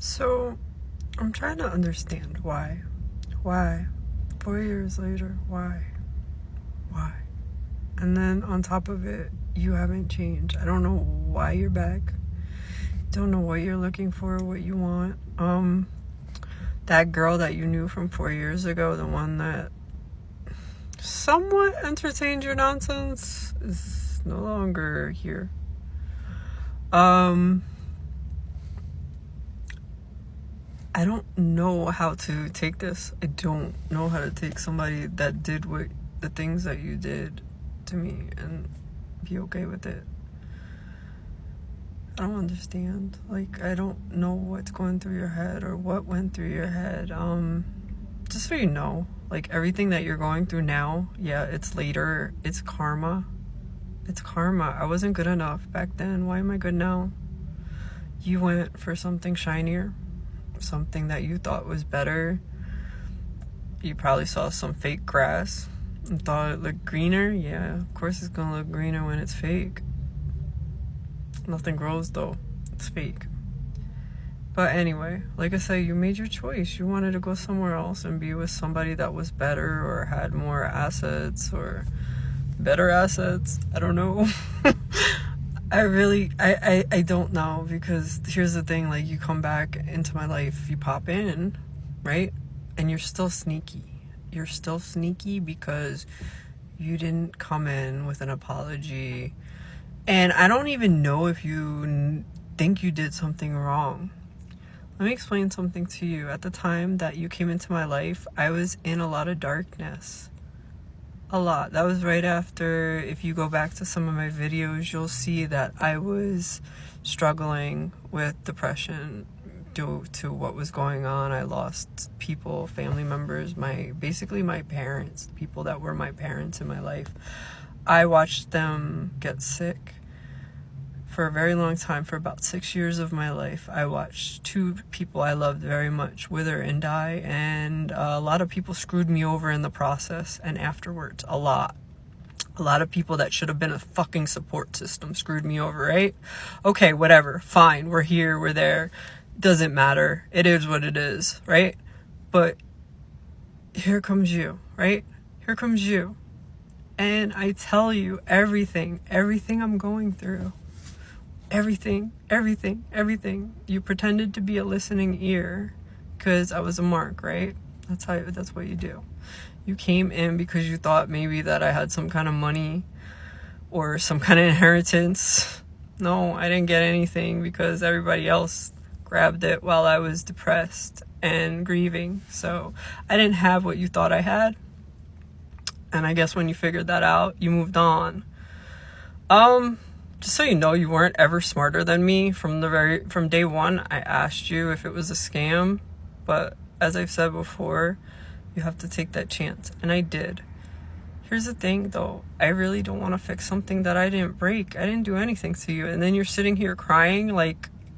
So, I'm trying to understand why. Why? 4 years later, why? Why? And then on top of it, you haven't changed. I don't know why you're back. Don't know what you're looking for, what you want. That girl that you knew from 4 years ago, the one that somewhat entertained your nonsense, is no longer here. I don't know how to take this. I don't know how to take somebody that did the things that you did to me and be okay with it. I don't understand. I don't know what's going through your head or what went through your head. Just so you know, everything that you're going through now, yeah, it's later. It's karma. It's karma. I wasn't good enough back then. Why am I good now? You went for something shinier, something that you thought was better. You probably saw some fake grass and thought it looked greener. Yeah, of course it's gonna look greener when it's fake. Nothing grows though. It's fake. But anyway, like I said, you made your choice. You wanted to go somewhere else and be with somebody that was better or had more assets or better assets. I don't know. I don't know, because here's the thing, you come back into my life, you pop in, right? And you're still sneaky. You're still sneaky because you didn't come in with an apology. And I don't even know if you think you did something wrong. Let me explain something to you. At the time that you came into my life, I was in a lot of darkness. A lot. That was right after, if you go back to some of my videos, you'll see that I was struggling with depression due to what was going on. I lost people, family members, basically my parents, people that were my parents in my life. I watched them get sick for a very long time. For about 6 years of my life, I watched two people I loved very much wither and die, and a lot of people screwed me over in the process and afterwards. A lot of people that should have been a fucking support system screwed me over, right? Okay, whatever, fine, we're here, we're there, doesn't matter, it is what it is, right? But here comes you, right? Here comes you, and I tell you everything I'm going through. Everything. You pretended to be a listening ear because I was a mark, right? That's what you do. You came in because you thought maybe that I had some kind of money or some kind of inheritance. No, I didn't get anything because everybody else grabbed it while I was depressed and grieving. So I didn't have what you thought I had. And I guess when you figured that out, you moved on. Just so you know, you weren't ever smarter than me. From day one, I asked you if it was a scam, but as I've said before, you have to take that chance, and I did. Here's the thing, though. I really don't want to fix something that I didn't break. I didn't do anything to you, and then you're sitting here crying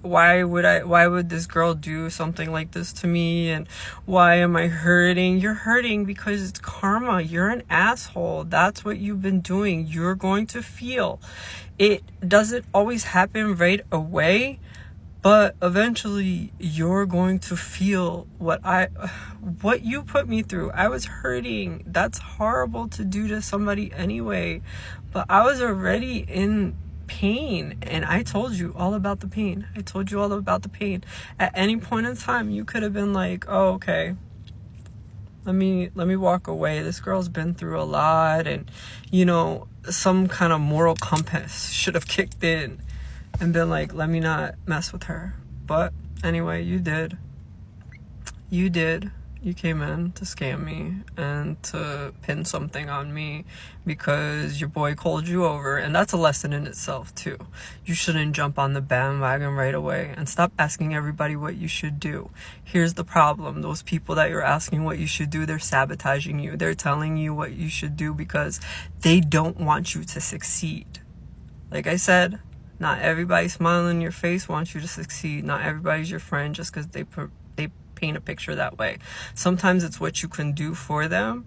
why would this girl do something like this to me, and why am I hurting? You're hurting because it's karma. You're an asshole. That's what you've been doing. You're going to feel. It doesn't always happen right away, but eventually you're going to feel what you put me through. I was hurting. That's horrible to do to somebody anyway, but I was already in pain, and I told you all about the pain. At any point in time, you could have been like, oh, okay, let me walk away. This girl's been through a lot, and some kind of moral compass should have kicked in and been like, let me not mess with her. But anyway, you did. You came in to scam me and to pin something on me because your boy called you over, and that's a lesson in itself too. You shouldn't jump on the bandwagon right away, and stop asking everybody what you should do. Here's the problem. Those people that you're asking what you should do, they're sabotaging you. They're telling you what you should do because they don't want you to succeed. Like I said, not everybody smiling in your face wants you to succeed. Not everybody's your friend just because they paint a picture that way. Sometimes it's what you can do for them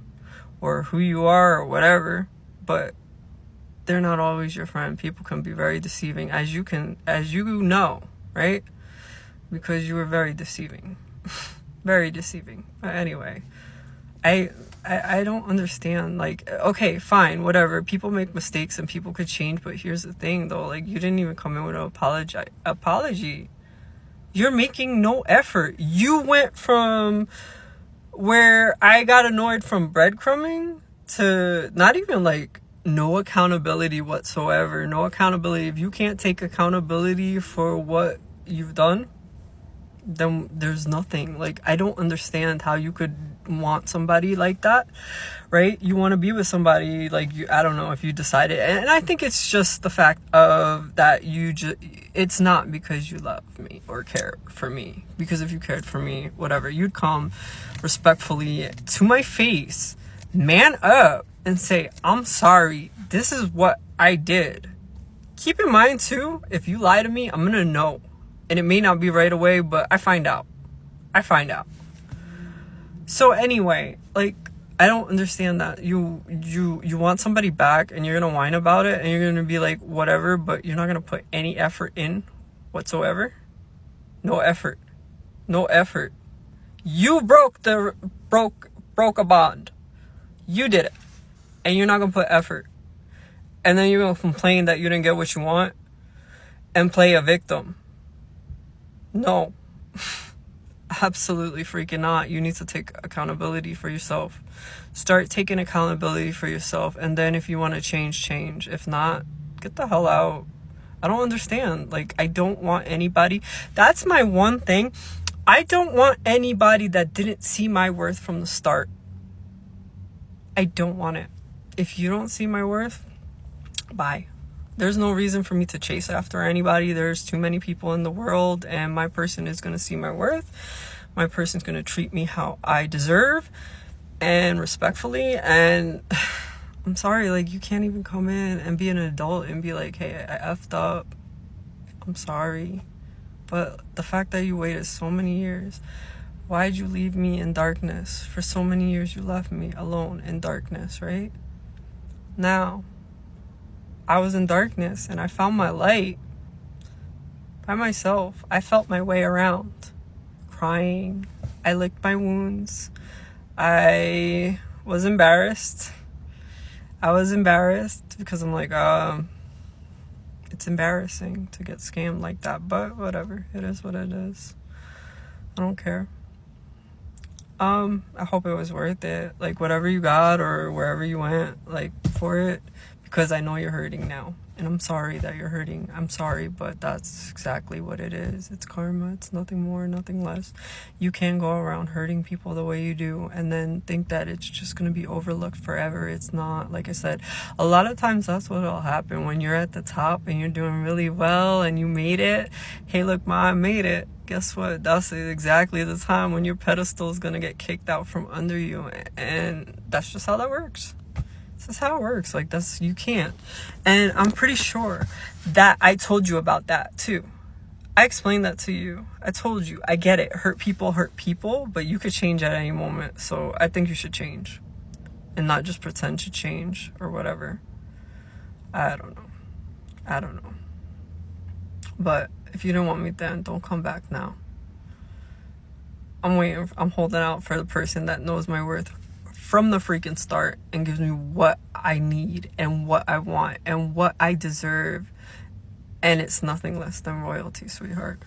or who you are or whatever, but they're not always your friend. People can be very deceiving, as you know, right? because you were very deceiving. Very deceiving. But anyway, I don't understand. Like, okay, fine, whatever. People make mistakes and people could change, but here's the thing, though. Like, you didn't even come in with an apology. You're making no effort. You went from where I got annoyed from breadcrumbing to not even, like, no accountability whatsoever. No accountability. If you can't take accountability for what you've done, then there's nothing. Like, I don't understand how you could want somebody like that, right? You want to be with somebody like you, I don't know if you decided, and I think it's just the fact of that it's not because you love me or care for me, because if you cared for me, whatever, you'd come respectfully to my face, man up, and say, I'm sorry, this is what I did. Keep in mind too, if you lie to me, I'm gonna know. And it may not be right away, but I find out. So anyway, like, I don't understand that. You want somebody back and you're going to whine about it and you're going to be like, whatever, but you're not going to put any effort in whatsoever. No effort. You broke a bond. You did it. And you're not going to put effort. And then you're going to complain that you didn't get what you want and play a victim. No, absolutely freaking not. You need to take accountability for yourself. Start taking accountability for yourself. And then if you want to change. If not, get the hell out. I don't understand. Like, I don't want anybody. That's my one thing. I don't want anybody that didn't see my worth from the start. I don't want it. If you don't see my worth, bye. There's no reason for me to chase after anybody. There's too many people in the world, and my person is going to see my worth. My person's going to treat me how I deserve and respectfully. And I'm sorry, like, you can't even come in and be an adult and be like, hey, I effed up. I'm sorry. But the fact that you waited so many years, why'd you leave me in darkness? For so many years, you left me alone in darkness, right? Now, I was in darkness and I found my light by myself. I felt my way around, crying. I licked my wounds. I was embarrassed. Because I'm like, it's embarrassing to get scammed like that, but whatever. It is what it is. I don't care. I hope it was worth it. Like, whatever you got or wherever you went, like, for it. Because I know you're hurting now. And I'm sorry that you're hurting. I'm sorry, but that's exactly what it is. It's karma. It's nothing more, nothing less. You can't go around hurting people the way you do and then think that it's just going to be overlooked forever. It's not. Like I said, a lot of times that's what'll happen when you're at the top and you're doing really well and you made it. Hey, look, Ma, I made it. Guess what? That's exactly the time when your pedestal is going to get kicked out from under you. And that's just how that works. This is how it works. Like, you can't. And I'm pretty sure that I told you about that too. I explained that to you. I told you. I get it. Hurt people, but you could change at any moment. So I think you should change and not just pretend to change or whatever. I don't know. But if you didn't want me then, don't come back now. I'm holding out for the person that knows my worth from the freaking start and gives me what I need and what I want and what I deserve. And it's nothing less than royalty, sweetheart.